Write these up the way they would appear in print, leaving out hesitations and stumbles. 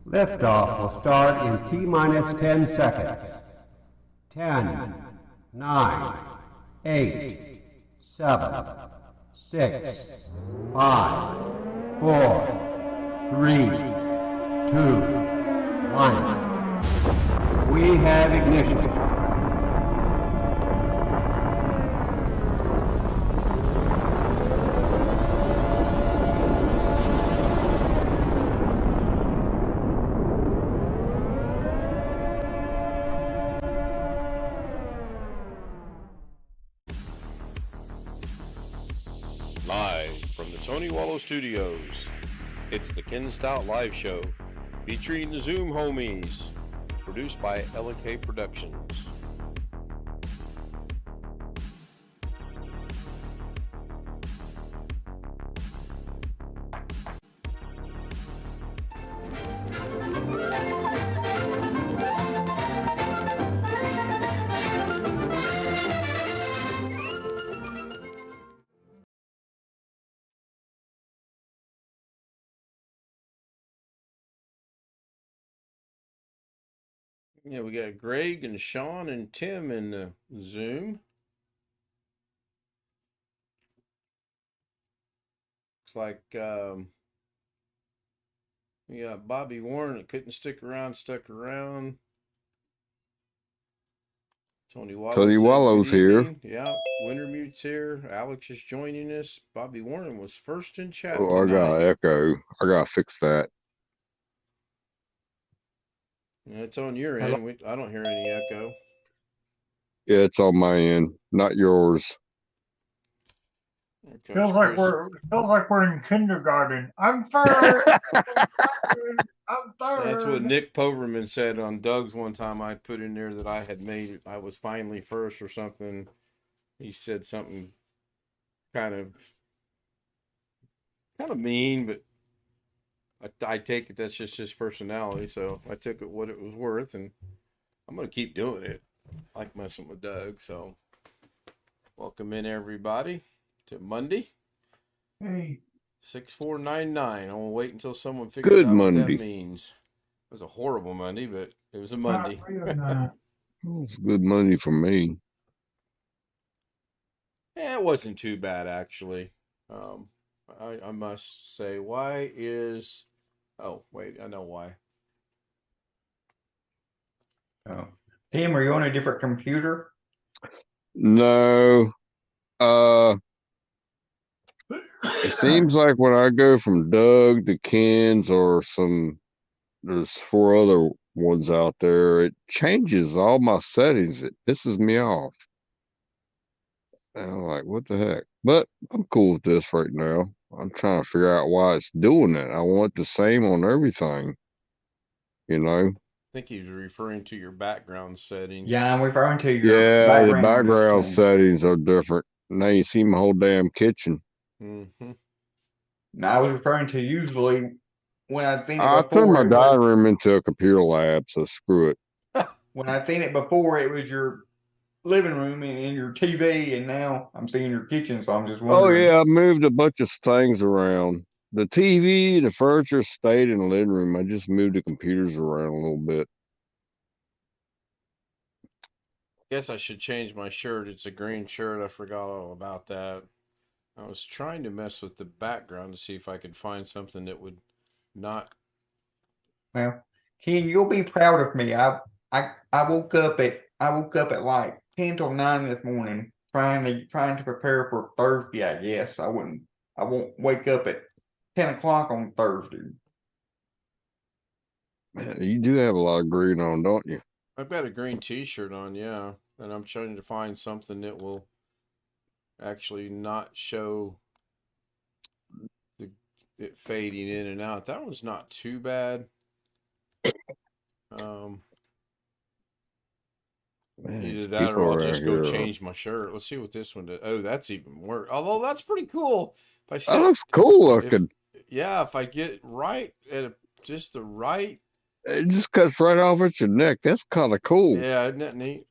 Liftoff will start in T-minus 10 seconds. 10, 9, 8, 7, 6, 5, 4, 3, 2, 1. We have ignition. Live from the Tony Wallow Studios, it's the Ken Stout Live Show, featuring the Zoom homies, produced by LK Productions. Yeah, we got Greg and Sean and Tim in the Zoom. Looks like we got Bobby Warren that couldn't stick around, stuck around. Tony Wallow Tony said Wallow's good here. evening. Yeah, Wintermute's here. Alex is joining us. Bobby Warren was first in chat Oh, tonight. I got echo. I gotta fix that. It's on your end. I don't hear any echo. Yeah, it's on my end, not yours. Feels like we're in kindergarten. I'm third. I'm third. That's what Nick Poverman said on Doug's one time. I put in there that I was finally first or something. He said something kind of mean, but I take it that's just his personality. So I took it what it was worth, and I'm gonna keep doing it. I like messing with Doug. So welcome in everybody to Monday. Hey. 6499. I'm gonna wait until someone figures out what that means. It was a horrible Monday, but it was a Monday. It's good money for me. Yeah, it wasn't too bad actually. I must say, oh wait, I know why. Oh. Tim, are you on a different computer? No. It seems like when I go from Doug to Ken's or there's 4 other ones out there, it changes all my settings. It pisses me off. And I'm like, what the heck? But I'm cool with this right now. I'm trying to figure out why it's doing it. I want the same on everything. You know? I think he's referring to your background settings. Yeah, I'm referring to your the background settings are different. Now you see my whole damn kitchen. Mm-hmm. No, I was referring to usually when I've seen it I before. turned my dining room into a computer lab, so screw it. When I've seen it before, it was your living room and your TV, and now I'm seeing your kitchen, so I'm just wondering. Oh yeah, I moved a bunch of things around. The TV, the furniture stayed in the living room. I just moved the computers around a little bit. Guess I should change my shirt. It's a green shirt. I forgot all about that. I was trying to mess with the background to see if I could find something that would not. Well, Ken, you'll be proud of me. I woke up at like 10 till 9 this morning, trying to prepare for Thursday. I guess I won't wake up at 10 o'clock on Thursday. Man, you do have a lot of green on, don't you? I've got a green T-shirt on, yeah, and I'm trying to find something that will actually not show it fading in and out. That one's not too bad. Man, either that or I'll just go change my shirt. Let's see what this one does. Oh, that's even worse. Although that's pretty cool. That looks cool looking. If I get right at just the right. It just cuts right off at your neck. That's kind of cool. Yeah, isn't that neat?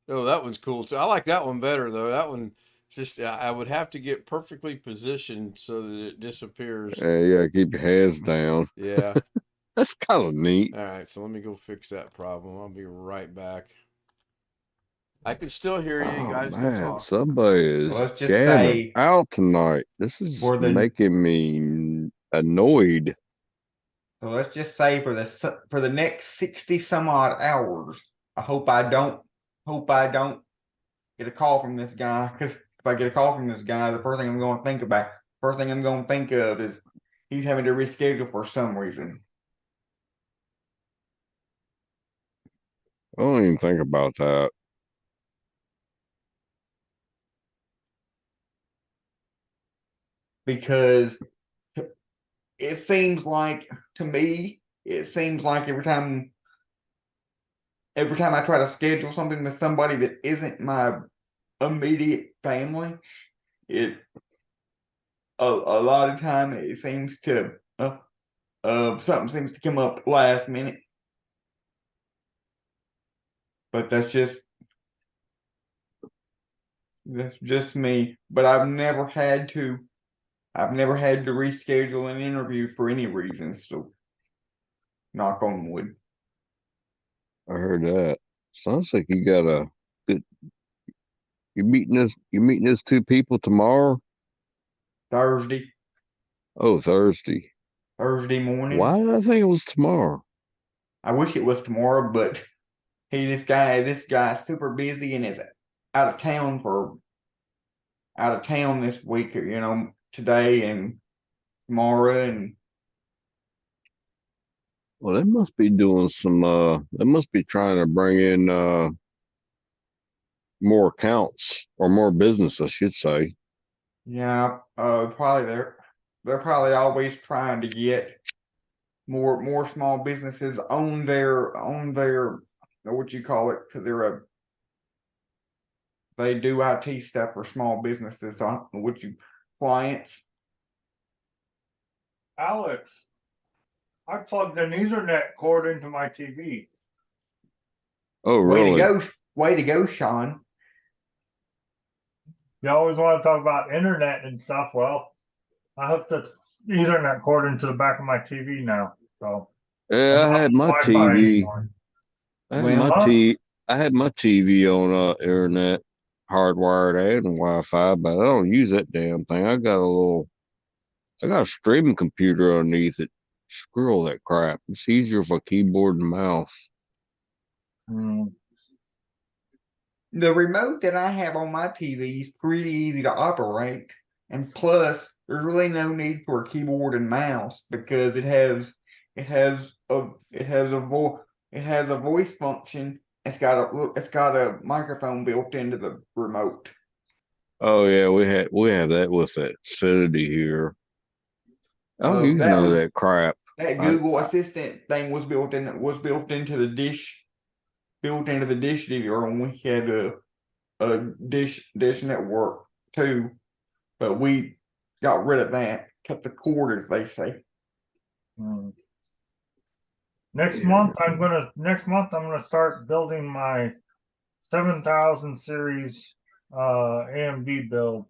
Oh, that one's cool too. I like that one better though. That one just I would have to get perfectly positioned so that it disappears. Yeah, keep your hands down. Yeah. That's kind of neat. All right, so let me go fix that problem. I'll be right back. I can still hear you. You Oh guys can man, talk. somebody is Let's just jamming say out tonight. This is for the making me annoyed. so let's just say for the next 60 some odd hours, I hope I don't get a call from this guy, because if I get a call from this guy, the first thing I'm going to think of is he's having to reschedule for some reason. I don't even think about that. Because it seems like to me, every time I try to schedule something with somebody that isn't my immediate family, it a lot of time it seems to something seems to come up last minute. But that's just me. But I've never had to reschedule an interview for any reason. So knock on wood. I heard that. Sounds like you got a good. You're meeting those two people tomorrow. Thursday Oh, Thursday. morning. Why did I think it was tomorrow? I wish it was tomorrow, but this guy's super busy and is out of town this week, today and tomorrow. And Well, they must be doing some. They must be trying to bring in more accounts or more business, I should say. yeah, probably they're probably always trying to get more small businesses on their what you call it, because they do IT stuff for small businesses. So I don't know what you clients. Alex, I plugged an Ethernet cord into my TV. Oh, Way really? to go, Sean. You always want to talk about internet and stuff. Well, I hooked the Ethernet cord into the back of my TV now. So I'm Yeah, not I had my Wi-Fi TV. anymore. I had Well, my Huh? T. I had my TV on internet, hardwired and Wi-Fi, but I don't use that damn thing. I got a streaming computer underneath it. Screw all that crap. It's easier for keyboard and mouse. Hmm. the remote that I have on my TV is pretty easy to operate, and plus, there's really no need for a keyboard and mouse because it has a voice function. It's got a microphone built into the remote. Oh yeah, we have that with that Xfinity here. I don't use That none of was that crap. that I, Google I Assistant thing was built into the dish DVR when we had a dish network too, but we got rid of that, cut the cord, as they say. Hmm. Next month I'm gonna start building my 7000 series AMD build.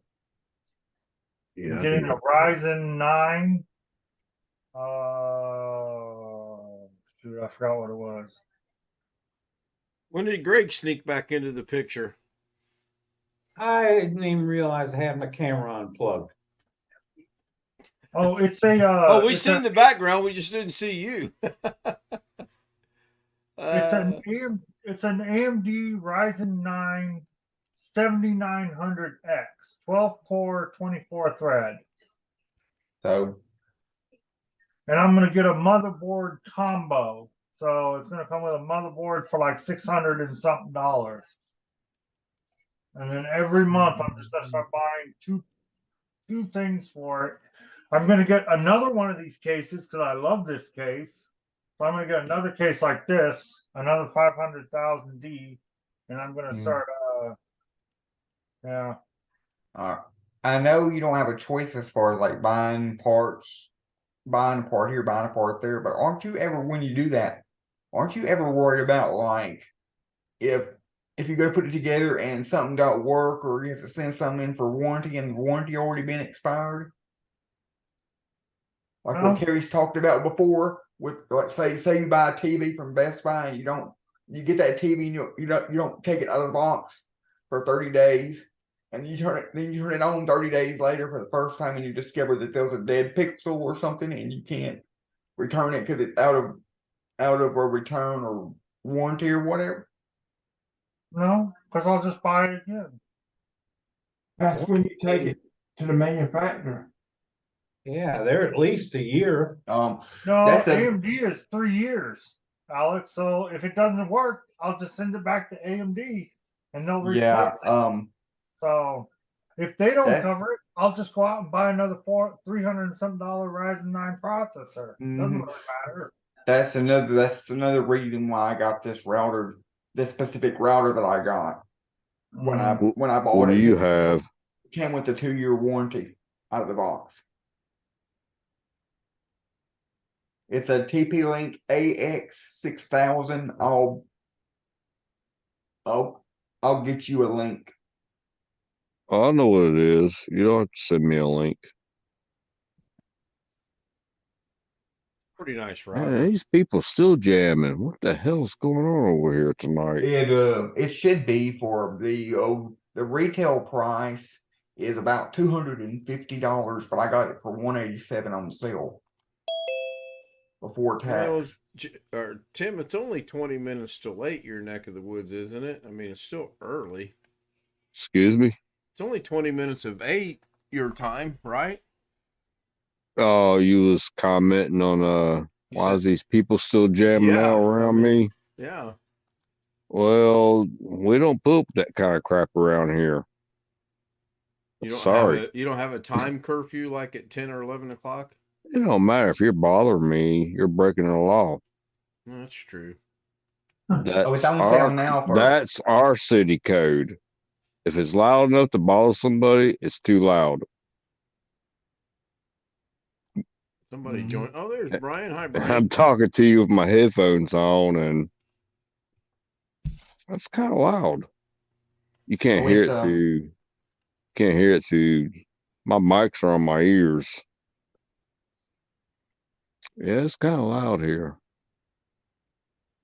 yeah, I'm I getting do. a Ryzen 9. Shoot, I forgot what it was. When did Greg sneak back into the picture? I didn't even realize I had my camera unplugged. Oh, it's Oh, we it's seen the background. We just didn't see you. it's an AMD Ryzen 9 7900X 12 core 24 thread, So and I'm gonna get a motherboard combo. So it's gonna come with a motherboard for like $600 and something. And then every month I'm just gonna start buying two things for it. I'm gonna get another one of these cases because I love this case. So I'm gonna get another case like this, another 500,000D, and I'm gonna start. Yeah. I know you don't have a choice as far as like buying parts, buying a part here, buying a part there, but aren't you ever, when you do that, aren't you ever worried about like if you go put it together and something don't work, or you have to send something in for warranty and the warranty already been expired? Like what No, Kerry's talked about before, with like say you buy a TV from Best Buy and you get that TV and you don't take it out of the box for 30 days, and you turn it on 30 days later for the first time, and you discover that there's a dead pixel or something, and you can't return it because it's out of a return or warranty or whatever. No, because I'll just buy it again. That's when you take it to the manufacturer. Yeah, they're at least a year. No, That's a- AMD is 3 years, Alex. So if it doesn't work, I'll just send it back to AMD and they'll replace Yeah. it. So if they don't That- cover it, I'll just go out and buy another $300 and something Ryzen 9 processor. Doesn't Mhm. really matter. That's another reason why I got this specific router that I got when I bought What it. do you have? It came with a 2-year warranty out of the box. It's a TP-Link AX6000. I'll get you a link. I know what it is. You don't have to send me a link. Pretty nice Man, router. these people still jamming. What the hell's going on over here tonight? It should be for the retail price is about $250, but I got it for $187 on sale before Well, tax. Tim, it's only 20 minutes till 8 your neck of the woods, isn't it? I mean, it's still early. Excuse me? It's only 20 minutes of 8 your time, right? Oh, you was commenting on You why said- is these people still jamming Yeah, out I around mean- me? Yeah. Well, we don't poop that kind of crap around here. You don't Sorry. you don't have a time curfew like at 10 or 11 o'clock? It don't matter if you're bothering me, you're breaking the law. No, that's true. That's It's on sale now for that's our city code. If it's loud enough to bother somebody, it's too loud. Somebody Mhm. joined. Oh, there's Brian. Hi, I'm Brian. talking to you with my headphones on, and that's kind of loud. You can't Oh, hear it's, it through. My mics are on my ears. Yeah, it's kind of loud here.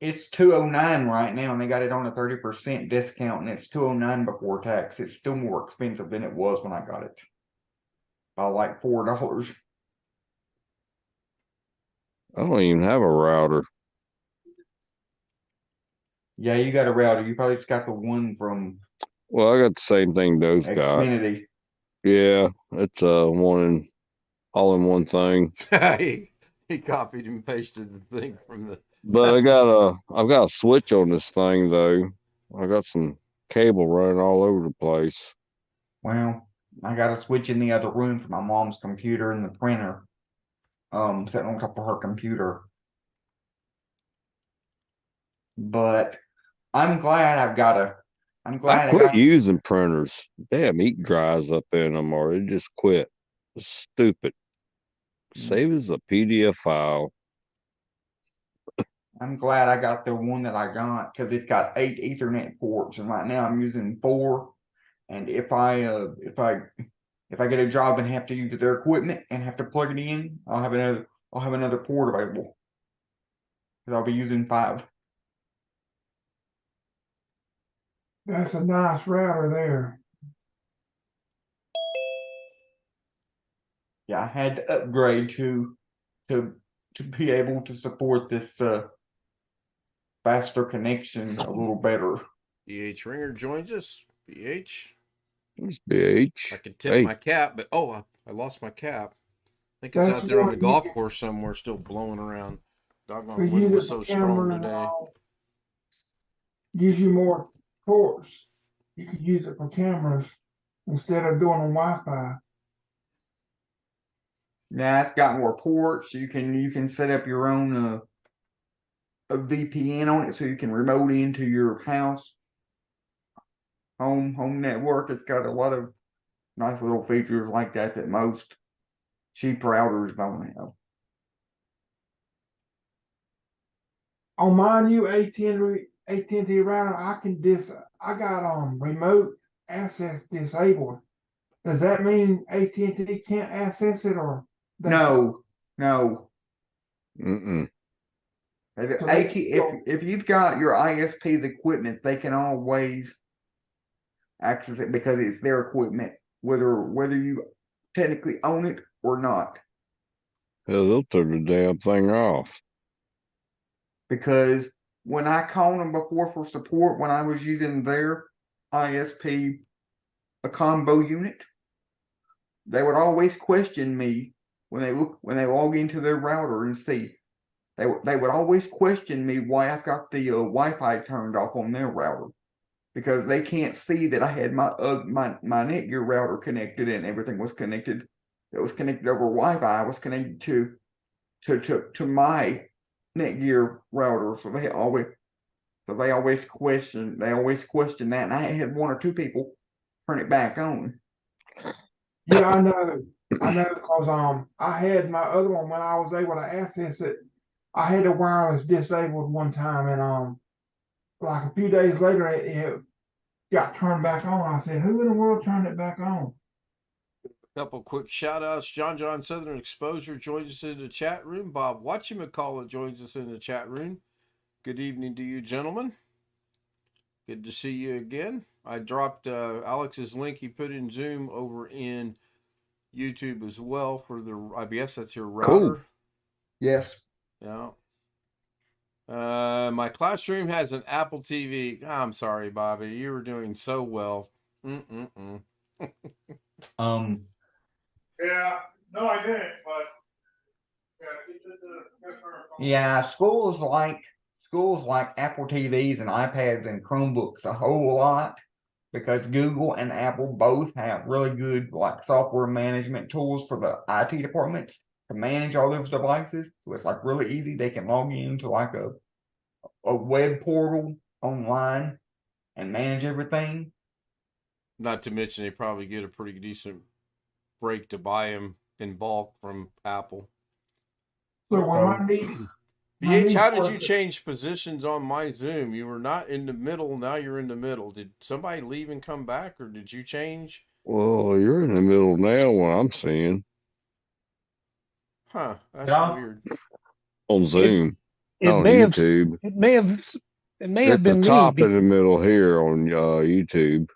it's $209 right now, and they got it on a 30% discount, and it's $209 before tax. It's still more expensive than it was when I got it. By like $4. I don't even have a router. Yeah, you got a router. You probably just got the one from Well, I got the same thing Doe's got. Xfinity. Yeah, it's all in one thing. he copied and pasted the thing from the. But I've got a switch on this thing though. I got some cable running all over the place. Well, I got a switch in the other room for my mom's computer and the printer. Sitting on top of her computer. But I'm glad I quit using printers. Damn, ink dries up in them, or it just quit. It's stupid. Save as a PDF file. I'm glad I got the one that I got because it's got 8 Ethernet ports, and right now I'm using 4. And if I get a job and have to use their equipment and have to plug it in, I'll have another port available. Because I'll be using 5. That's a nice router there. Yeah, I had to upgrade to be able to support this faster connection a little better. BH Ringer joins us. BH. It's BH. I could tip Hey. my cap, but I lost my cap. I think it's That's out there on the what golf you- course somewhere, still blowing around. For Doggone wind you was to so the strong camera and today. all, gives you more ports. You could use it for cameras instead of doing on Wi-Fi. Now it's got more ports. You can set up your own a VPN on it, so you can remote into your house home network. It's got a lot of nice little features like that most cheap routers don't have. On my new AT&T router, I got remote access disabled. Does that mean AT&T can't access it, or No. Mm-mm. If, So they AT, if you've got your ISP's equipment, they can always access it because it's their equipment, whether you technically own it or not. Hell, they'll turn the damn thing off. Because when I called them before for support, when I was using their ISP, a combo unit, they would always question me when they log into their router and see. They would always question me why I've got the Wi-Fi turned off on their router, because they can't see that I had my Netgear router connected and everything was connected. It was connected over Wi-Fi. I was connected to my Netgear router, so they always question that, and I had one or two people turn it back on. Yeah, I know, because I had my other one when I was able to access it. I had the wireless disabled one time, and like a few days later, it got turned back on. I said, "Who in the world turned it back on?" Couple quick shout outs. John Southern Exposure joins us in the chat room. Bob Whatchamacallit joins us in the chat room. Good evening to you, gentlemen. Good to see you again. I dropped Alex's link he put in Zoom over in YouTube as well for the, I guess that's your router. Cool. Yes. Yeah. My classroom has an Apple TV. I'm sorry, Bobby. You were doing so well. Yeah, no, I didn't, but Yeah, schools like Apple TVs and iPads and Chromebooks a whole lot because Google and Apple both have really good like software management tools for the IT departments to manage all those devices. So it's like really easy. They can log into like a web portal online and manage everything. Not to mention they probably get a pretty decent break to buy them in bulk from Apple. So when my niece, BH, how did you change positions on my Zoom? You were not in the middle, now you're in the middle. Did somebody leave and come back, or did you change? Well, you're in the middle now, what I'm seeing Huh, that's Yeah. weird. on Zoom. It Not on may have, YouTube. it may have, it may have At the been me top in the middle here on YouTube.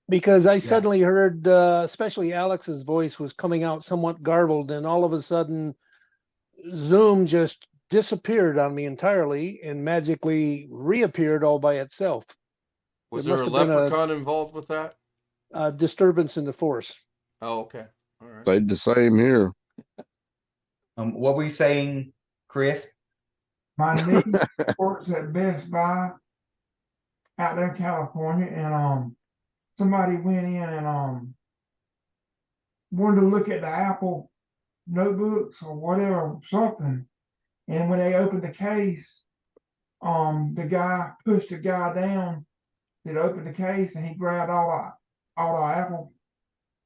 because I suddenly heard, especially Alex's voice was coming out somewhat garbled, and all of a sudden, Zoom just disappeared on me entirely and magically reappeared all by itself. Was It there must a have been leprechaun involved with that? a disturbance in the force. Oh, okay. All right. Stayed the same here. What were you saying, Chris? my niece works at Best Buy out there in California, and somebody went in and wanted to look at the Apple notebooks or whatever, something. And when they opened the case, the guy pushed the guy down that opened the case, and he grabbed all the Apple,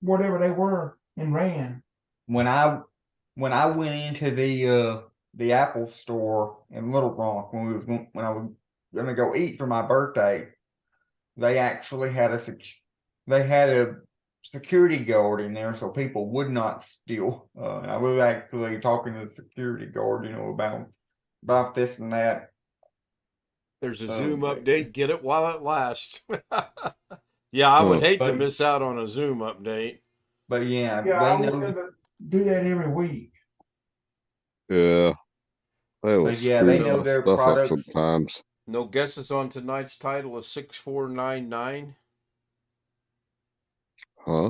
whatever they were, and ran. When I went into the Apple store in Little Rock when I was gonna go eat for my birthday, they actually had a security guard in there so people would not steal. I was actually talking to the security guard, about this and that. There's a Zoom update. Get it while it lasts. Yeah, I would hate to miss out on a Zoom update. But yeah, I they want know. them to do that every week. Yeah. They will But yeah, they know their stuff up products. sometimes. No guesses on tonight's title of 6499. Huh?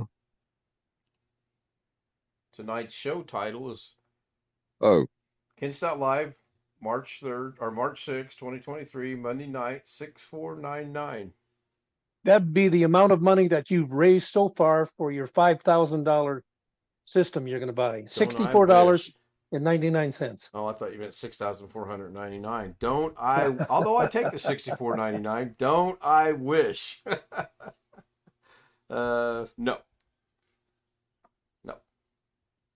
Tonight's show title is Oh, Live, March 3rd or March 6th, 2023, Monday night, 6499. That'd be the amount of money that you've raised so far for your $5,000 system you're going to buy. $64.99. Oh, I thought you meant 6,499. Don't I? Although I take the 64.99, don't I wish? No.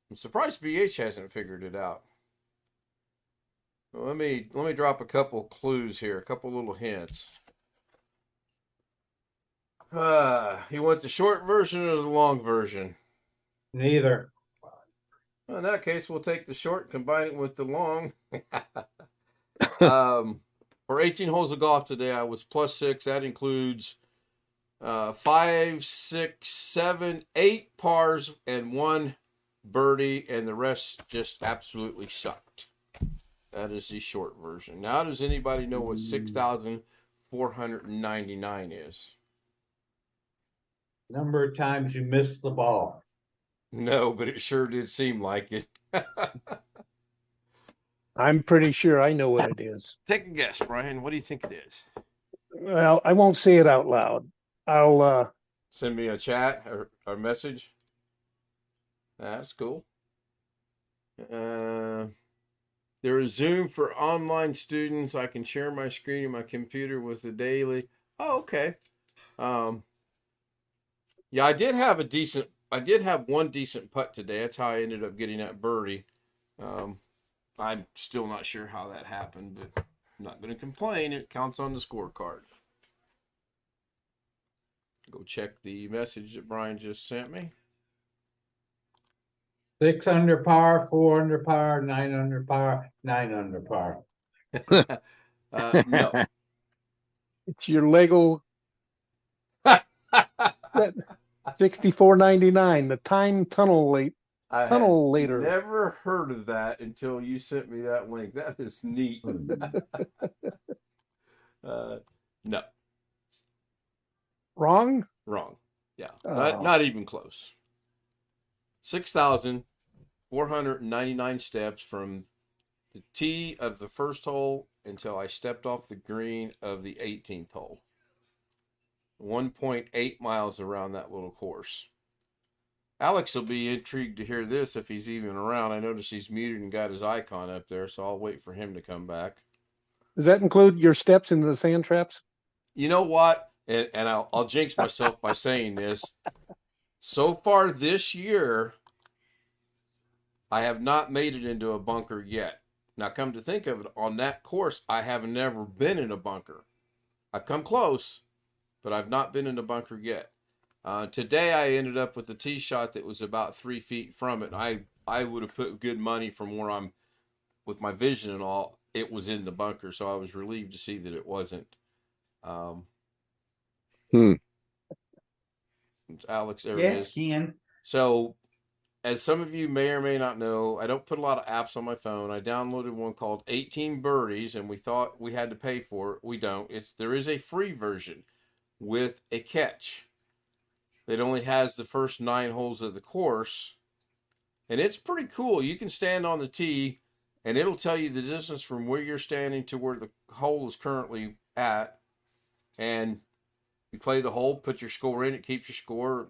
I'm surprised BH hasn't figured it out. Well, let me drop a couple clues here, a couple little hints. You want the short version or the long version? Neither. Well, in that case, we'll take the short, combine it with the long. For 18 holes of golf today, I was +6. That includes 5, 6, 7, 8 pars and 1 birdie, and the rest just absolutely sucked. That is the short version. Now, does anybody know what 6,499 is? Number of times you missed the ball. No, but it sure did seem like it. I'm pretty sure I know what it is. Take a guess, Brian. What do you think it is? Well, I won't say it out loud. I'll Send me a chat or a message. That's cool. There is Zoom for online students. I can share my screen and my computer with the daily. Oh, okay. Yeah, I did have one decent putt today. That's how I ended up getting that birdie. I'm still not sure how that happened, but I'm not going to complain. It counts on the scorecard. Go check the message that Brian just sent me. 6 under par, 4 under par, 9 under par, 9 under par. No. it's your Lego 64.99, the time tunnel late. I Tunnel had later. never heard of that until you sent me that link. That is neat. No. Wrong? Wrong. Yeah. Oh. Not even close. 6,499 steps from the tee of the first hole until I stepped off the green of the 18th hole. 1.8 miles around that little course. Alex will be intrigued to hear this if he's even around. I noticed he's muted and got his icon up there, so I'll wait for him to come back. Does that include your steps into the sand traps? You know what? And I'll jinx myself by saying this. So far this year, I have not made it into a bunker yet. Now, come to think of it, on that course, I have never been in a bunker. I've come close, but I've not been in a bunker yet. Today, I ended up with a tee shot that was about 3 feet from it. I would have put good money from where I'm, with my vision and all, it was in the bunker, so I was relieved to see that it wasn't. Alex, there it Yes, is. Ken. So, as some of you may or may not know, I don't put a lot of apps on my phone. I downloaded one called 18 Birdies, and we thought we had to pay for it. We don't. There is a free version with a catch. It only has the first 9 holes of the course, and it's pretty cool. You can stand on the tee, and it'll tell you the distance from where you're standing to where the hole is currently at, and you play the hole, put your score in, it keeps your score.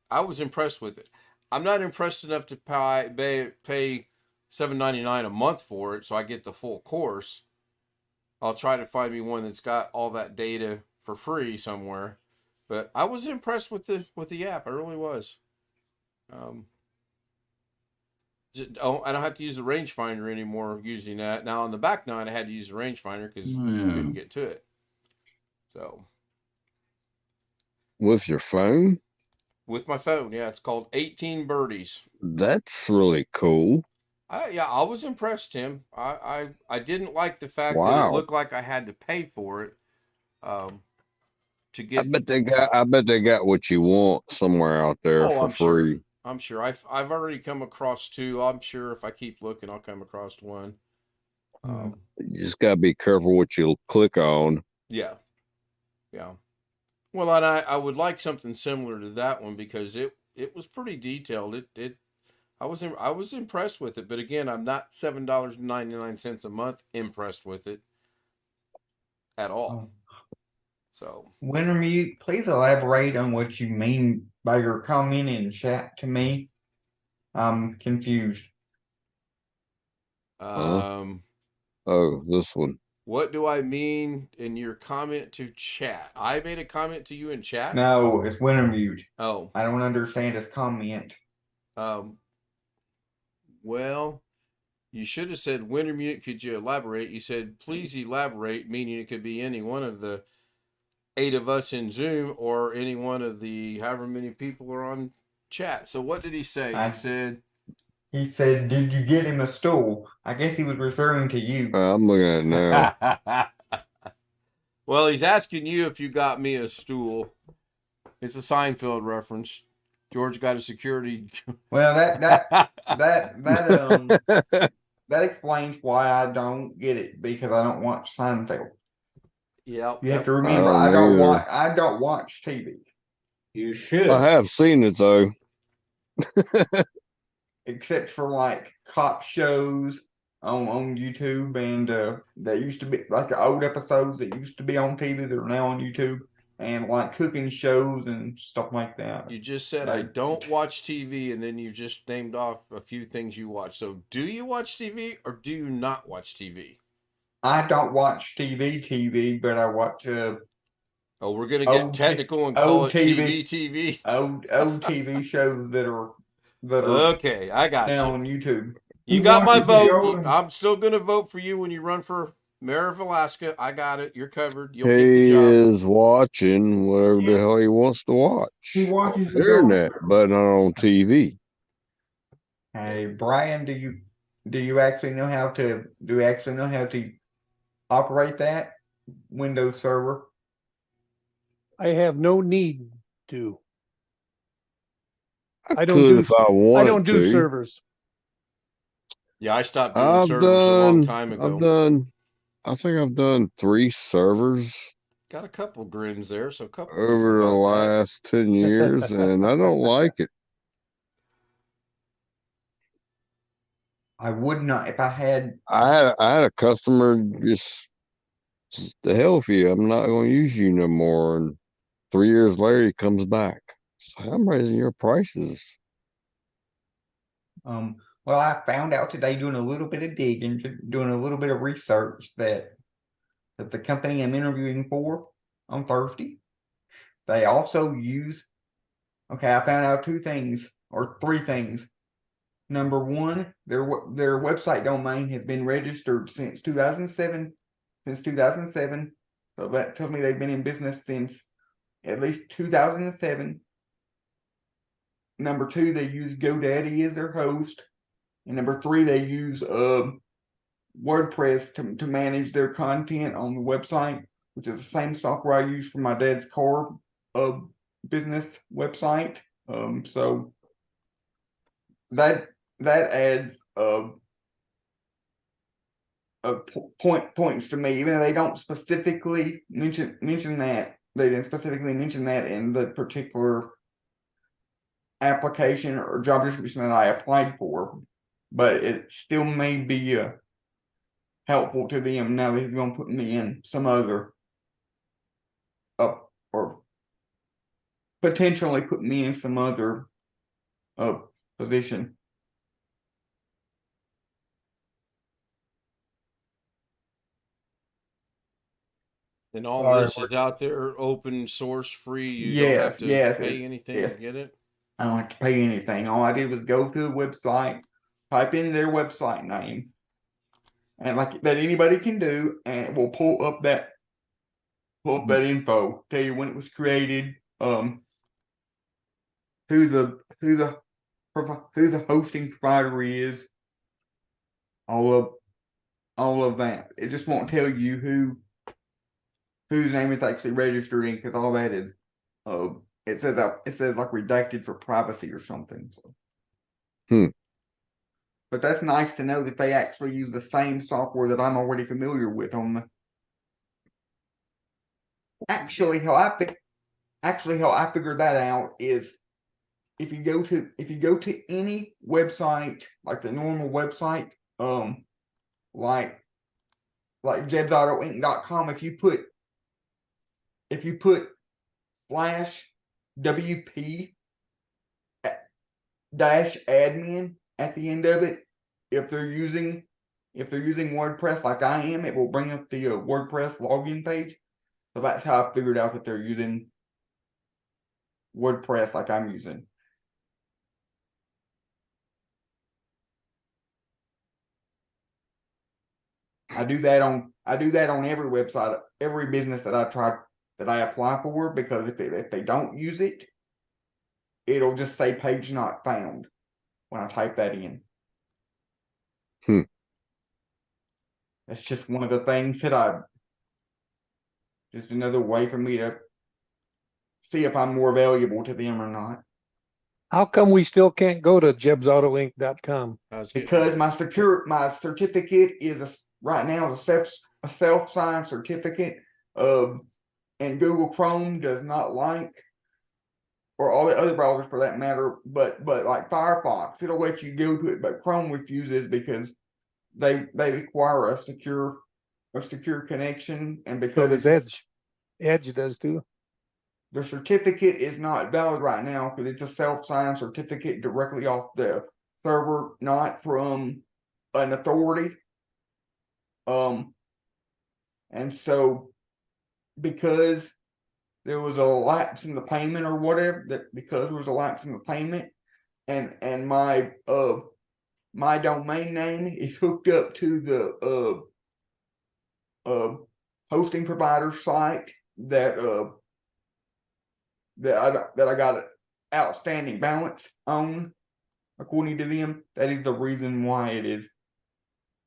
I was impressed with it. I'm not impressed enough to pay $7.99 a month for it, so I get the full course. I'll try to find me one that's got all that data for free somewhere. But I was impressed with the app. I really was. I don't have to use the rangefinder anymore using that. Now on the back 9, I had to use the rangefinder because I couldn't get to it. So. With your phone? With my phone, yeah. It's called 18 Birdies. That's really cool. I was impressed, Tim. I didn't like the fact that Wow. it looked like I had to pay for it. To get. I bet they got what you want somewhere out there for I'm free. Sure. I'm sure. I've already come across 2. I'm sure if I keep looking, I'll come across 1. You just gotta be careful what you click on. Yeah. Well, and I would like something similar to that one because it was pretty detailed. I was impressed with it, but again, I'm not $7.99 a month impressed with it at all. So, Wintermute, please elaborate on what you mean by your comment in chat to me. I'm confused. Oh, this one. What do I mean in your comment to chat? I made a comment to you in chat? No, it's Wintermute. Oh. I don't understand his comment. Well, you should have said, Wintermute, could you elaborate? You said, please elaborate, meaning it could be any one of the 8 of us in Zoom or any one of the however many people are on chat. So what did he say? He said, He said, "Did you get him a stool?" I guess he was referring to you. I'm looking at it now. Well, he's asking you if you got me a stool. It's a Seinfeld reference. George got a security. Well, that explains why I don't get it, because I don't watch Seinfeld. Yep. You have to I remember, don't either. I don't watch TV. You should. I have seen it though. Except for like cop shows on YouTube, and that used to be like the old episodes that used to be on TV that are now on YouTube, and like cooking shows and stuff like that. You just said I don't watch TV, and then you just named off a few things you watch. So, do you watch TV or do you not watch TV? I don't watch TV, but I watch Oh, we're gonna get technical and call it TV. old TV shows that are Okay, I got now you. on YouTube. You He got my watches the vote. old- I'm still gonna vote for you when you run for mayor of Alaska. I got it. You're covered. You'll get the He job. is watching whatever the hell he wants to watch. He watches on the the internet, but not on TV. Hey, Brian, do you actually know how to operate that Windows server? I have no need to. I I don't could do- if I wanted I don't do to. servers. Yeah, I stopped doing servers a long time ago. I think I've done 3 servers Got a couple grins there, so a couple over the about that. last 10 years, and I don't like it. I would not if I had. I had a customer just the hell with you. I'm not going to use you no more. And 3 years later, he comes back. So I'm raising your prices. Well, I found out today, doing a little bit of digging, doing a little bit of research, that the company I'm interviewing for on Thursday, they also use. Okay, I found out 2 things or 3 things. Number one, their website domain has been registered since 2007. So that tells me they've been in business since at least 2007. Number 2, they use GoDaddy as their host. And number 3, they use WordPress to manage their content on the website, which is the same software I use for my dad's car business website. So that adds points to me, even though they don't specifically mention that. They didn't specifically mention that in the particular application or job description that I applied for, but it still may be helpful to them now that he's going to put me in some other or potentially put me in some other position. And all this is out there, open source, free. You don't have to pay anything to get it. I don't have to pay anything. All I did was go to the website, type in their website name, and like that anybody can do, and it will pull up that info, tell you when it was created, who the hosting provider is, all of that. It just won't tell you whose name it's actually registered in, because all that is it says like redacted for privacy or something. So. But that's nice to know that they actually use the same software that I'm already familiar with on the. Actually, how I figured that out is if you go to any website, like the normal website, like jebsautoinc.com, if you put /WP -admin at the end of it, if they're using WordPress like I am, it will bring up the WordPress login page. So that's how I figured out that they're using WordPress like I'm using. I do that on every website, every business that I apply for, because if they don't use it, it'll just say page not found when I type that in. Hmm. That's just one of the things that just another way for me to see if I'm more valuable to them or not. How come we still can't go to jebsautoinc.com? I was getting Because ready. my certificate is right now is a self-signed certificate of, and Google Chrome does not like, or all the other browsers for that matter, but like Firefox, it'll let you go to it, but Chrome refuses because they require a secure connection, and So because does it's Edge. Edge does too. the certificate is not valid right now because it's a self-signed certificate directly off the server, not from an authority. And so because there was a lapse in the payment or whatever, that because there was a lapse in the payment, and my domain name is hooked up to the hosting provider site that I got an outstanding balance on, according to them. That is the reason why it is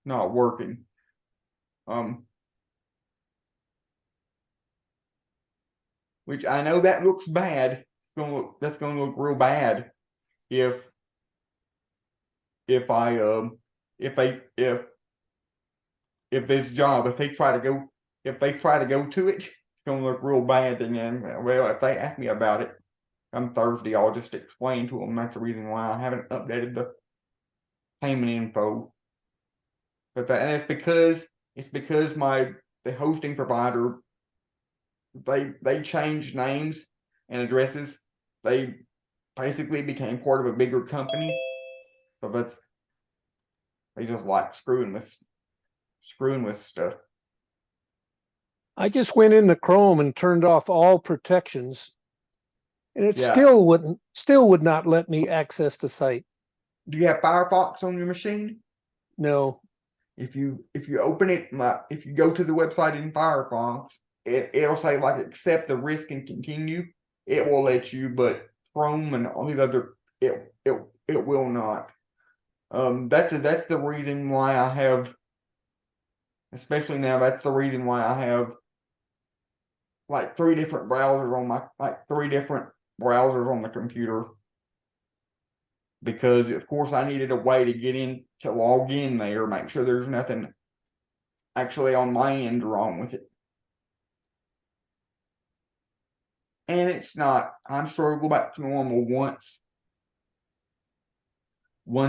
not working. Which I know that looks bad. That's gonna look real bad if I if this job, if they try to go to it, it's gonna look real bad. And then, well, if they ask me about it on Thursday, I'll just explain to them that's the reason why I haven't updated the payment info. But that, and it's because the hosting provider, they changed names and addresses. They basically became part of a bigger company. So they just like screwing with stuff. I just went into Chrome and turned off all protections, and it Yeah. still would not let me access the site. Do you have Firefox on your machine? No. If you open it, if you go to the website in Firefox, it'll say like accept the risk and continue. It will let you, but Chrome and all these other it will not. That's the reason why I have, especially now, that's the reason why I have like three different browsers on the computer. Because of course I needed a way to get in, to log in there, make sure there's nothing actually on my end wrong with it. And it's not, I'm sure it'll go back to normal once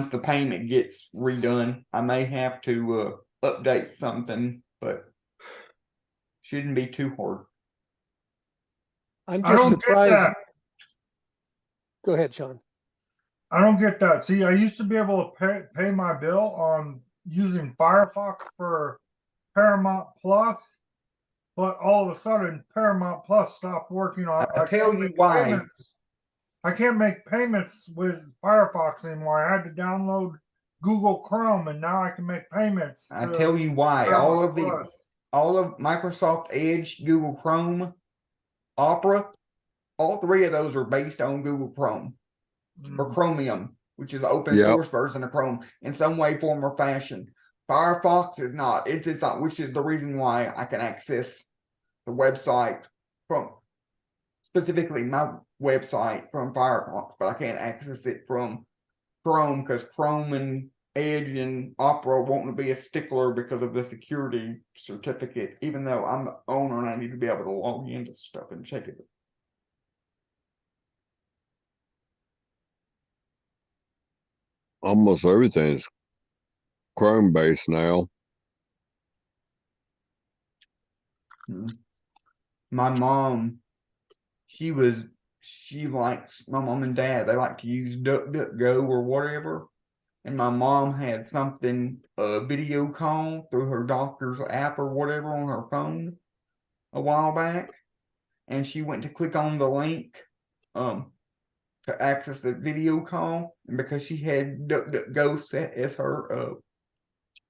the payment gets redone. I may have to update something, but shouldn't be too hard. I'm I just don't get surprised. that. Go ahead, Sean. I don't get that. See, I used to be able to pay my bill on using Firefox for Paramount Plus, but all of a sudden Paramount Plus stopped working on. I'll tell you why. I can't make payments with Firefox anymore. I had to download Google Chrome, and now I can make payments. I'll tell you why. Paramount All of Microsoft Edge, Google Chrome, Opera, all three of those are based on Google Chrome or Chromium, which is the open source version of Chrome in some way, form, or fashion. Firefox is not. It's not, which is the reason why I can access the website from, specifically my website, from Firefox, but I can't access it from Chrome because Chrome and Edge and Opera won't be a stickler because of the security certificate, even though I'm the owner and I need to be able to log into stuff and check it. Almost everything's Chrome based now. My mom, she likes, my mom and dad, they like to use DuckDuckGo or whatever. And my mom had something, a video call through her doctor's app or whatever on her phone a while back. And she went to click on the link to access the video call. And because she had DuckDuckGo set as her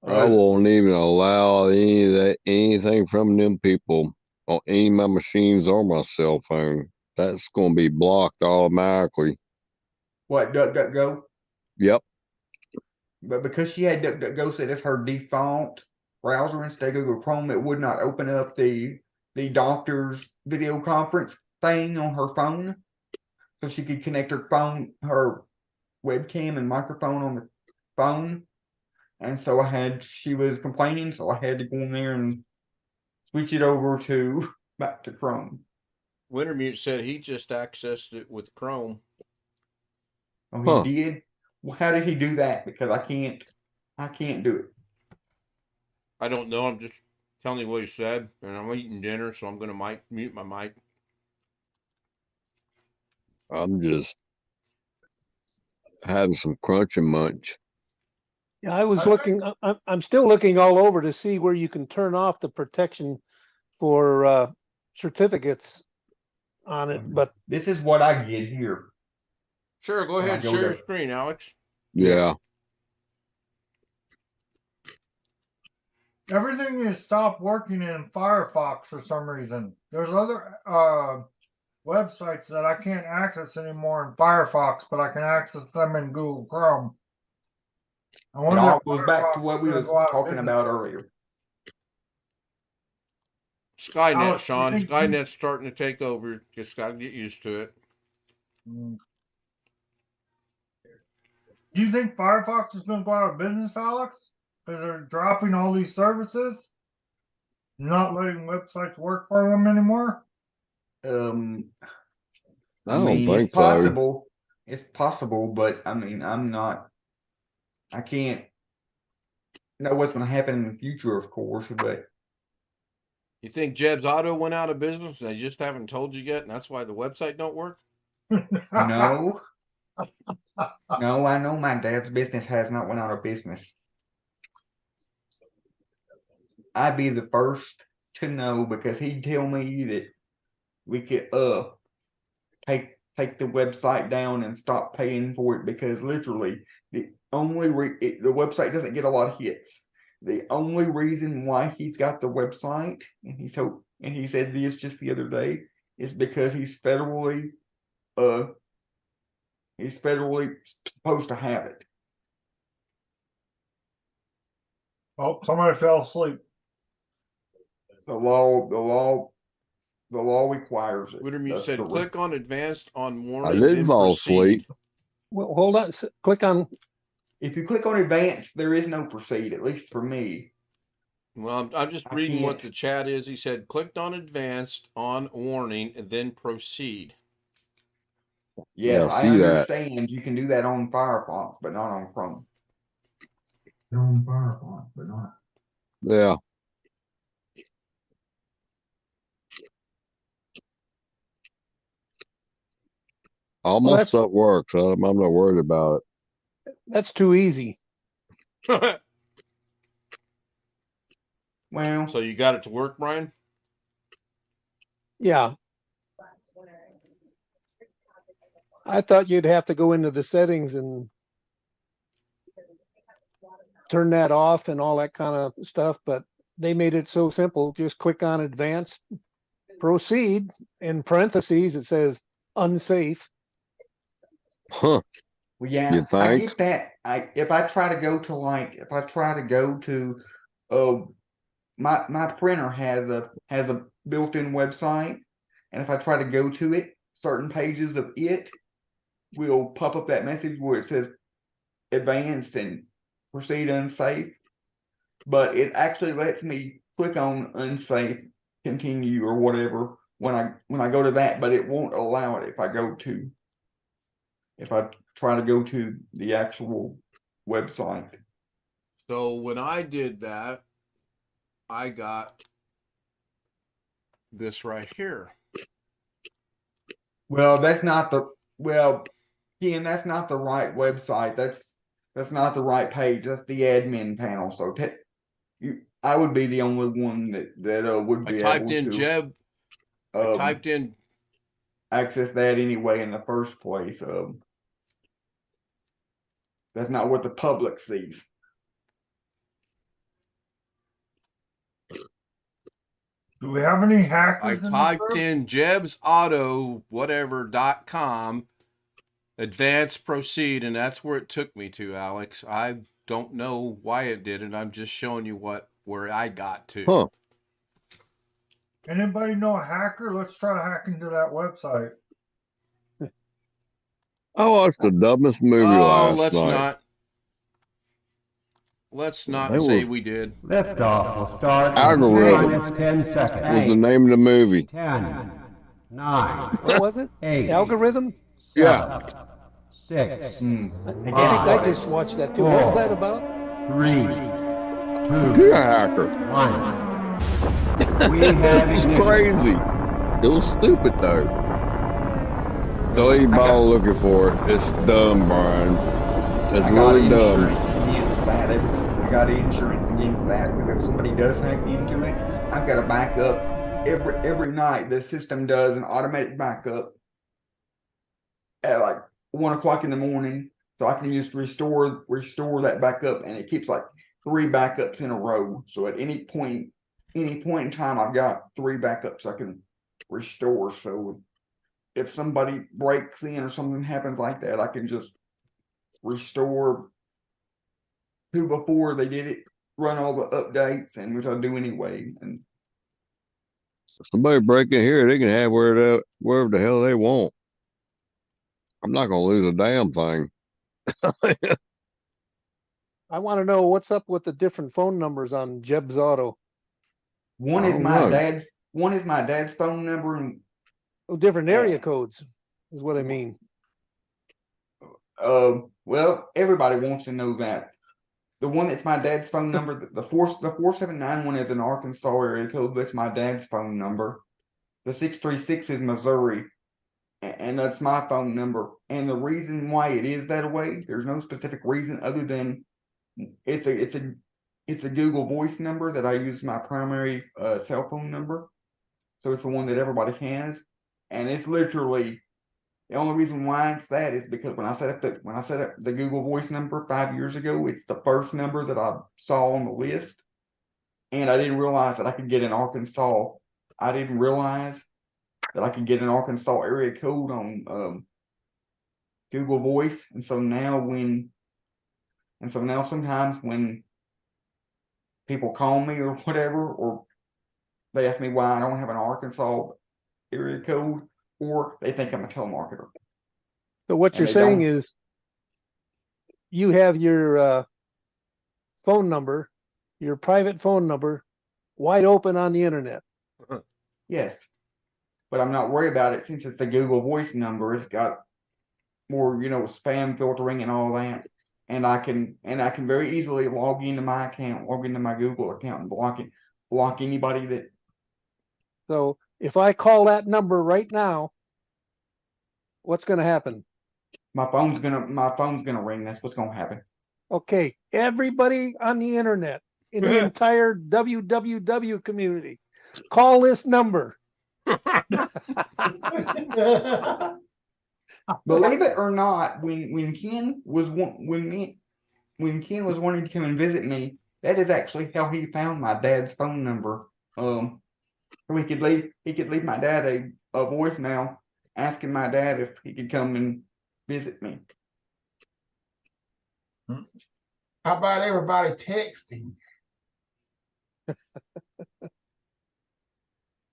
I won't even allow anything from them people on any of my machines or my cell phone. That's going to be blocked automatically. what, DuckDuckGo? Yep. but because she had DuckDuckGo set as her default browser instead of Google Chrome, it would not open up the doctor's video conference thing on her phone, so she could connect her webcam and microphone on the phone. And so she was complaining, so I had to go in there and switch it over back to Chrome. Wintermute said he just accessed it with Chrome. Oh, Huh. he did? Well, how did he do that? Because I can't do it. I don't know. I'm just telling you what he said, and I'm eating dinner, so I'm going to mute my mic. I'm just having some crunch and munch. Yeah, I was I looking, I'm still looking all over to see where you can turn off the protection for certificates on it, but This is what I get here. Sure, go When I ahead, go share your to- screen, Alex. Yeah. Everything is stopped working in Firefox for some reason. There's other websites that I can't access anymore in Firefox, but I can access them in Google Chrome. I It wonder all if goes back to Firefox what is we gonna was go out of talking about business. earlier. Skynet, Alex, Sean. you think- Skynet's starting to take over. Just got to get used to it. Do you think Firefox is going to go out of business, Alex? Because they're dropping all these services, not letting websites work for them anymore? I I don't mean, think it's possible. It's possible, but I mean, I can't know what's going to happen in the future, of course, but You think Jeb's Auto went out of business? They just haven't told you yet, and that's why the website don't work? no. No, I know my dad's business has not went out of business. I'd be the first to know because he'd tell me that we could take the website down and stop paying for it because literally the website doesn't get a lot of hits. The only reason why he's got the website and he said this just the other day is because he's federally supposed to have it. Oh, somebody fell asleep. The law requires it. Wintermute That's said, the click on advanced on I warning, did then fall proceed. asleep. well, hold on, click on, If you click on advanced, there is no proceed, at least for me. Well, I'm just I reading what can't. the chat is. He said, clicked on advanced on warning, and then proceed. Yes, Yeah, I see that. understand you can do that on Firefox, but not on Chrome. On Firefox, but not. Yeah. All my that's- stuff works. I'm not worried about it. that's too easy. Well, So you got it to work, Brian? Yeah. I thought you'd have to go into the settings and turn that off and all that kind of stuff, but they made it so simple. Just click on advanced, proceed. In parentheses, it says unsafe. Huh. well, You yeah, I think? get that. If I try to go to my printer has a built-in website, and if I try to go to it, certain pages of it will pop up that message where it says advanced and proceed unsafe, but it actually lets me click on unsafe, continue, or whatever when I go to that, but it won't allow it if I try to go to the actual website. So when I did that, I got this right here. Well, that's not the Ken, that's not the right website. That's not the right page. That's the admin panel. So I would be the only one that would I be typed able in to Jeb. I typed in access that anyway in the first place. That's not what the public sees. Do we have any I hackers in the typed group? in Jeb's Auto whatever.com, Advance, proceed, and that's where it took me to, Alex. I don't know why it did it. I'm just showing you where I got to. Huh. Anybody know a hacker? Let's try to hack into that website. I watched the dumbest movie Oh, last let's night. not. Let's not It say was- we did. Liftoff will start in Algorithm. minus 10 seconds. Was the name of the movie? 10, 9, What was it? 8, Algorithm? Yeah. 6, Again, I just watched that too. What was that about? 3, You're 2, a hacker. 1. We have It's ignition. crazy. It was stupid though. Delete ball looking for it. It's dumb, Brian. It's I got really dumb. insurance against that. I got insurance against that because if somebody does hack into it, I've got a backup every night. The system does an automatic backup at like 1 o'clock in the morning, so I can just restore that backup, and it keeps like 3 backups in a row. So at any point in time, I've got 3 backups I can restore. So if somebody breaks in or something happens like that, I can just restore to before they did it, run all the updates, and which I do anyway. And If somebody break in here, they can have wherever the hell they want. I'm not gonna lose a damn thing. I want to know what's up with the different phone numbers on Jeb's Auto. one I is don't my know. dad's phone number, and Oh, different area codes is what I mean. well, everybody wants to know that. The one that's my dad's phone number, the 479 one is an Arkansas area code. That's my dad's phone number. The 636 is Missouri, and that's my phone number. And the reason why it is that way, there's no specific reason other than it's a Google Voice number that I use as my primary cell phone number. So it's the one that everybody has, and it's literally the only reason why it's that is because when I set up the Google Voice number 5 years ago, it's the first number that I saw on the list, and I didn't realize that I could get an Arkansas. I didn't realize that I could get an Arkansas area code on Google Voice, and so now sometimes when people call me or whatever, or they ask me why I don't have an Arkansas area code, or they think I'm a telemarketer. So what And you're they saying don't- is you have your phone number, your private phone number, wide open on the internet. Yes, but I'm not worried about it since it's a Google Voice number. It's got more, spam filtering and all that, and I can very easily log into my account, log into my Google account, and block anybody that. So if I call that number right now, what's going to happen? My phone's gonna ring. That's what's gonna happen. Okay, everybody on the internet, in the entire www community, call this number. Believe it or not, when Ken was wanting to come and visit me, that is actually how he found my dad's phone number. So he could leave my dad a voicemail asking my dad if he could come and visit me. How about everybody texting?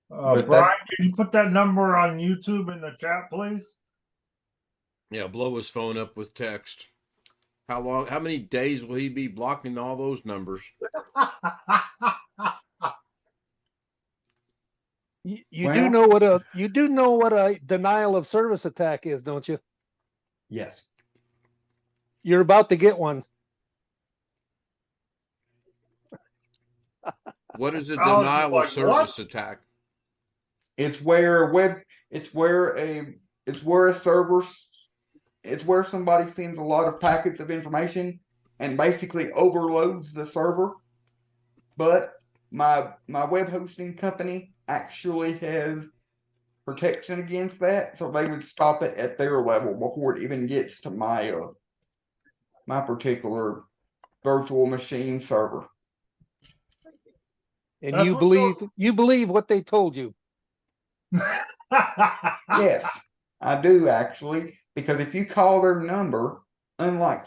But Brian, can you put that number on YouTube in the chat, please? Yeah, blow his phone up with text. How many days will he be blocking all those numbers? You Well- do know what a denial of service attack is, don't you? Yes. You're about to get one. What is a Alex is denial like, of service attack? It's where somebody sends a lot of packets of information and basically overloads the server. But my web hosting company actually has protection against that, so they would stop it at their level before it even gets to my my particular virtual machine server. And That's you believe what they told you. Yes, I do actually. Because if you call their number, unlike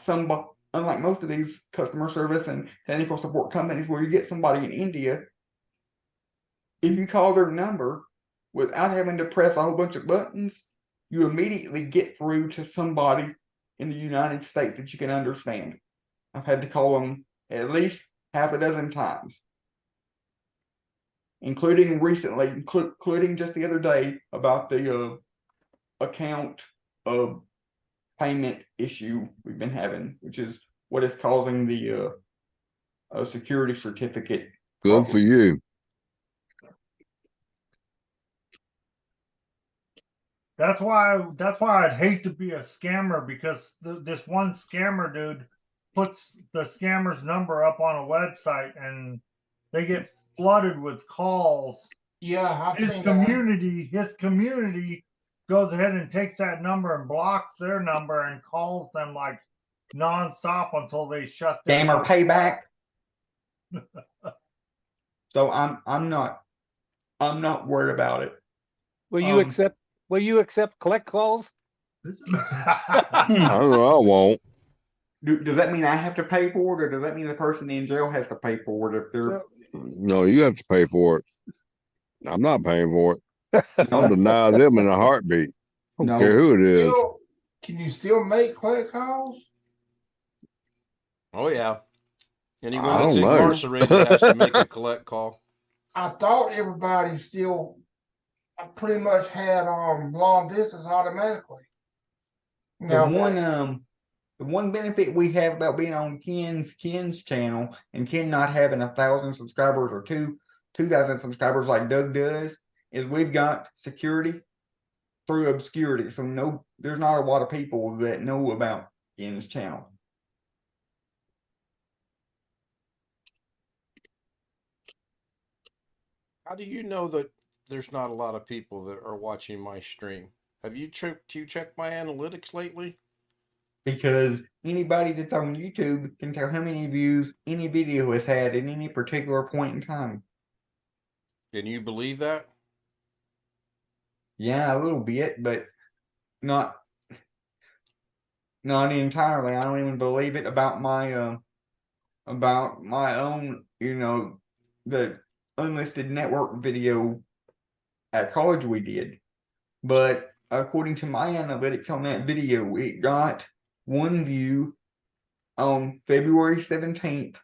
most of these customer service and technical support companies where you get somebody in India, if you call their number without having to press a whole bunch of buttons, you immediately get through to somebody in the United States that you can understand. I've had to call them at least half a dozen times, including recently, including just the other day about the account payment issue we've been having, which is what is causing the security certificate. Good for you. That's why I'd hate to be a scammer, because this one scammer dude puts the scammer's number up on a website and they get flooded with calls. Yeah, I've His seen that. community goes ahead and takes that number and blocks their number and calls them like nonstop until they shut their Scammer payback. So I'm not worried about it. Will you accept collect calls? I don't know. I won't. Does that mean I have to pay for it, or does that mean the person in jail has to pay for it if they're? No, you have to pay for it. I'm not paying for it. I'll deny them in a heartbeat. I don't No. care who it is. Can you still make collect calls? Oh yeah. Anyone I that's don't know. incarcerated has to make a collect call. I thought everybody still pretty much had long distance automatically. The one benefit we have about being on Ken's channel and Ken not having 1,000 subscribers or 2,000 subscribers like Doug does is we've got security through obscurity. So there's not a lot of people that know about Ken's channel. How do you know that there's not a lot of people that are watching my stream? Have you checked my analytics lately? Because anybody that's on YouTube can tell how many views any video has had at any particular point in time. Can you believe that? Yeah, a little bit, but not entirely. I don't even believe it about my own, the unlisted network video at college we did. But according to my analytics on that video, it got one view on February 17th,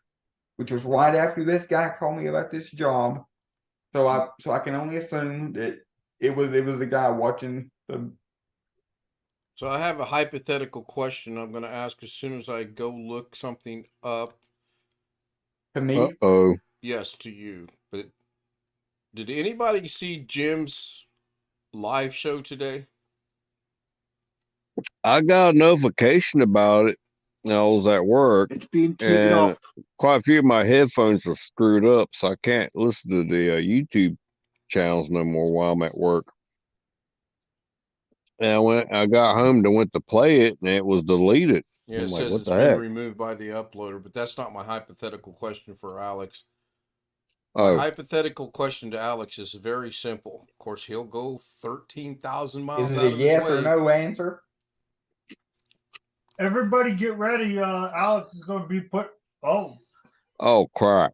which was right after this guy called me about this job. So I can only assume that it was the guy watching the. So I have a hypothetical question I'm going to ask as soon as I go look something up. To me, Uh-oh. Yes, to you. But did anybody see Jim's live show today? I got a notification about it. I was at work, it's being taken and off. quite a few of my headphones are screwed up, so I can't listen to the YouTube channels no more while I'm at work. And I got home went to play it, and it was deleted. Yeah, I'm it like, says what it's the been heck? removed by the uploader, but that's not my hypothetical question for Alex. Oh, My hypothetical question to Alex is very simple. Of course, he'll go 13,000 miles Is it out a of his yes way. or no answer? Everybody get ready. Alex is going to be put. Oh, crap.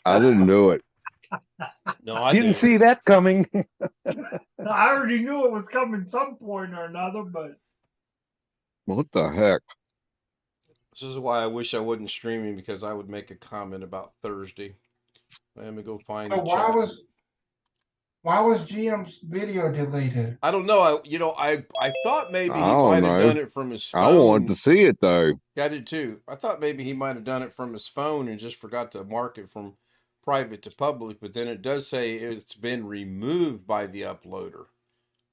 I didn't do it. No, I Didn't didn't. see that coming. I already knew it was coming some point or another, but What the heck? This is why I wish I wasn't streaming, because I would make a comment about Thursday. Let me go find So the chat. why was GM's video deleted? I don't know. I thought maybe he I don't might have know. done it from his phone. I wanted to see it though. Yeah, I did too. I thought maybe he might have done it from his phone and just forgot to mark it from private to public. But then it does say it's been removed by the uploader.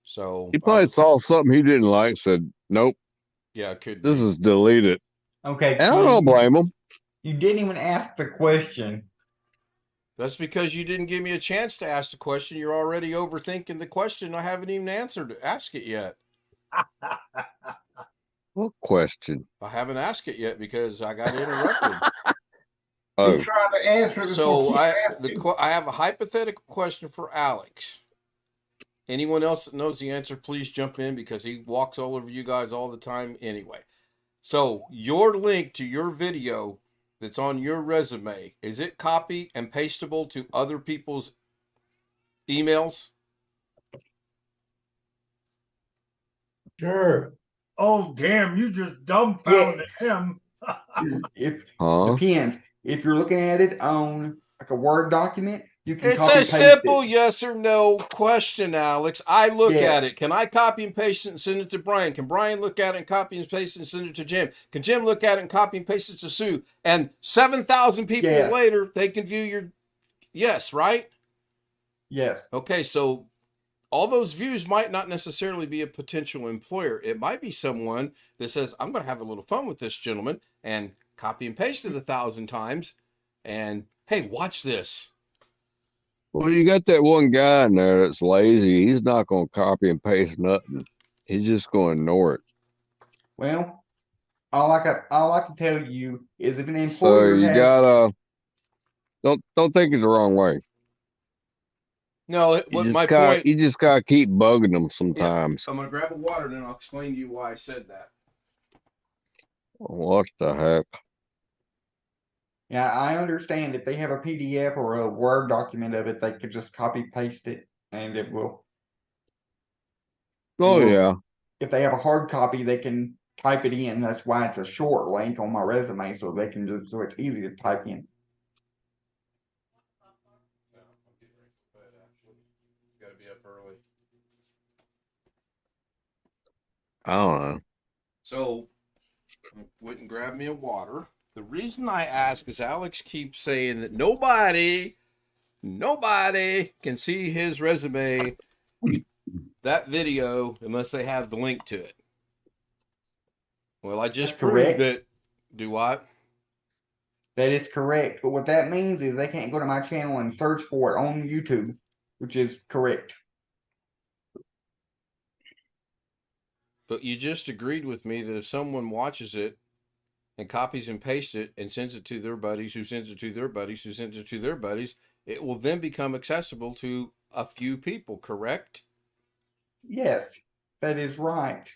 So He probably saw something he didn't like, said, nope, yeah, it could this be. is deleted. Okay, And I don't blame him. you didn't even ask the question. That's because you didn't give me a chance to ask the question. You're already overthinking the question. I haven't even asked it yet. What question? I haven't asked it yet because I got interrupted. Oh, He's trying to answer it So before he asked it. I have a hypothetical question for Alex. Anyone else that knows the answer, please jump in because he walks all over you guys all the time anyway. So your link to your video that's on your resume, is it copy and pastable to other people's emails? Sure. Oh, damn, you just dumbfounded him. If Huh? depends. If you're looking at it on like a Word document, you can It's copy a paste simple it. yes or no question, Alex. I look at Yes. it. Can I copy and paste it and send it to Brian? Can Brian look at it and copy and paste it and send it to Jim? Can Jim look at it and copy and paste it to Sue? And 7,000 people Yes. later, they can view your yes, right? Yes. Okay, so all those views might not necessarily be a potential employer. It might be someone that says, I'm going to have a little fun with this gentleman and copy and paste it 1,000 times. And hey, watch this. Well, you got that one guy in there that's lazy. He's not going to copy and paste nothing. He's just going to ignore it. Well, all I can tell you is if an So employer you has gotta don't think it the wrong way. No, my point. You just gotta keep bugging them sometimes. I'm going to grab a water and then I'll explain to you why I said that. What the heck? Yeah, I understand if they have a PDF or a Word document of it, they could just copy paste it and it will. Oh Well, yeah. If they have a hard copy, they can type it in. That's why it's a short link on my resume, so they can just so it's easy to type in. Got to be up early. I don't know. So, went and grabbed me a water. The reason I ask is Alex keeps saying that nobody can see his resume, that video, unless they have the link to it. Well, I just That's proved correct. that. Do what? That is correct. But what that means is they can't go to my channel and search for it on YouTube, which is correct. But you just agreed with me that if someone watches it and copies and pastes it and sends it to their buddies, who sends it to their buddies, who sends it to their buddies, it will then become accessible to a few people, correct? Yes, that is right.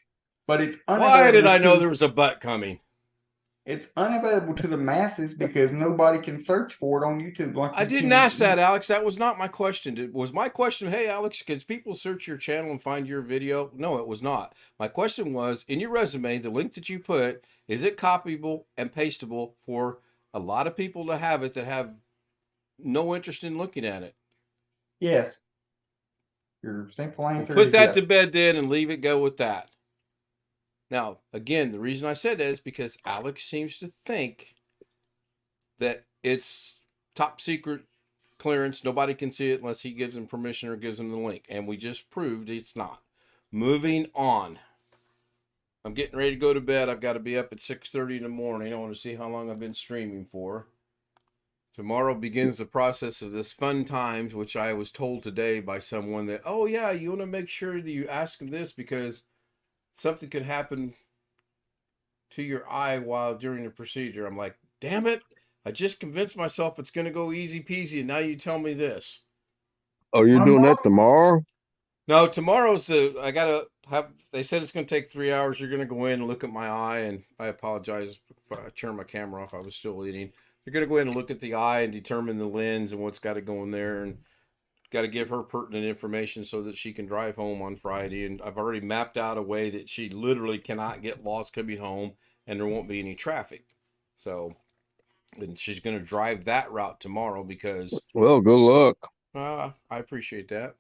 But it's Why did unavailable I know to- there was a butt coming? It's unavailable to the masses because nobody can search for it on YouTube. Like I you didn't can- ask that, Alex. That was not my question. Was my question, hey, Alex, can people search your channel and find your video? No, it was not. My question was, in your resume, the link that you put, is it copyable and pastable for a lot of people to have it that have no interest in looking at it? Yes. Your simple answer Put is that yes. to bed then and leave it go with that. Now, again, the reason I said that is because Alex seems to think that it's top secret clearance. Nobody can see it unless he gives them permission or gives them the link. And we just proved it's not. Moving on. I'm getting ready to go to bed. I've got to be up at 6:30 in the morning. I want to see how long I've been streaming for. Tomorrow begins the process of this fun times, which I was told today by someone that, oh yeah, you want to make sure that you ask them this because something could happen to your eye while during the procedure. I'm like, damn it. I just convinced myself it's going to go easy peasy. And now you tell me this. Oh, you're My doing mom- that tomorrow? No, tomorrow's I got to have, they said it's going to take 3 hours. You're going to go in and look at my eye. And I apologize if I turned my camera off. I was still eating. You're going to go in and look at the eye and determine the lens and what's got to go in there. And got to give her pertinent information so that she can drive home on Friday. And I've already mapped out a way that she literally cannot get lost coming home and there won't be any traffic. So, and she's going to drive that route tomorrow because Well, good luck. I appreciate that.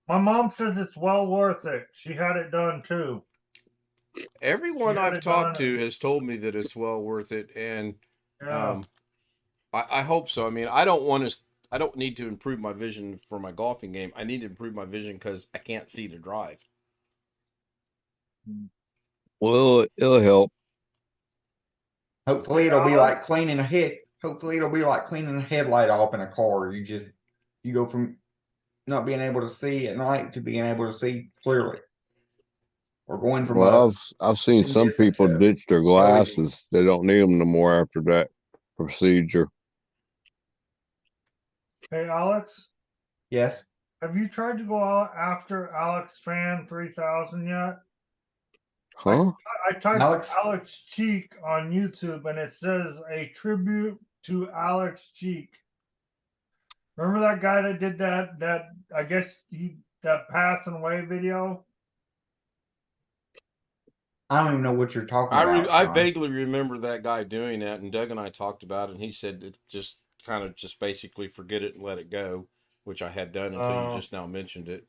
My mom says it's well worth it. She had it done too. Everyone She had I've it talked done to has told me that it's well worth it. And Yeah. I hope so. I mean, I don't need to improve my vision for my golfing game. I need to improve my vision because I can't see to drive. Well, it'll help. Hopefully it'll be like cleaning a head. Hopefully it'll be like cleaning a headlight off in a car. You go from not being able to see at night to being able to see clearly. Or going from Well, I've seen in some distance people to ditch their LED. glasses. They don't need them no more after that procedure. Hey, Alex, yes. Have you tried to go out after Alex Fan 3000 yet? Huh? I typed Alex- Alex Cheek on YouTube and it says a tribute to Alex Cheek. Remember that guy that did that I guess that passing away video? I don't even know what you're talking about. I Sean. vaguely remember that guy doing that, and Doug and I talked about it, and he said to just kind of just basically forget it and let it go, which I had done until you Oh. just now mentioned it.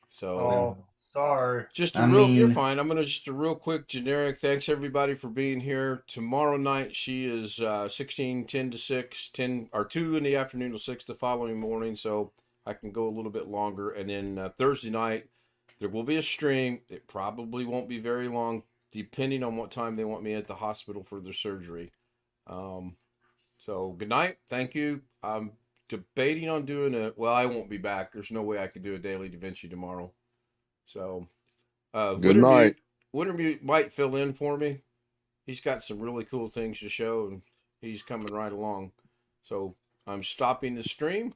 So Oh, sorry. just I a real, you're mean- fine. I'm gonna just a real quick generic. Thanks everybody for being here. Tomorrow night she is 16, 10 to 6, 10 or 2 in the afternoon to 6 the following morning. So I can go a little bit longer. And then Thursday night there will be a stream. It probably won't be very long, depending on what time they want me at the hospital for their surgery. So good night. Thank you. I'm debating on doing well, I won't be back. There's no way I could do a daily Da Vinci tomorrow. So Good night. Wintermute might fill in for me. He's got some really cool things to show, and he's coming right along. So I'm stopping the stream.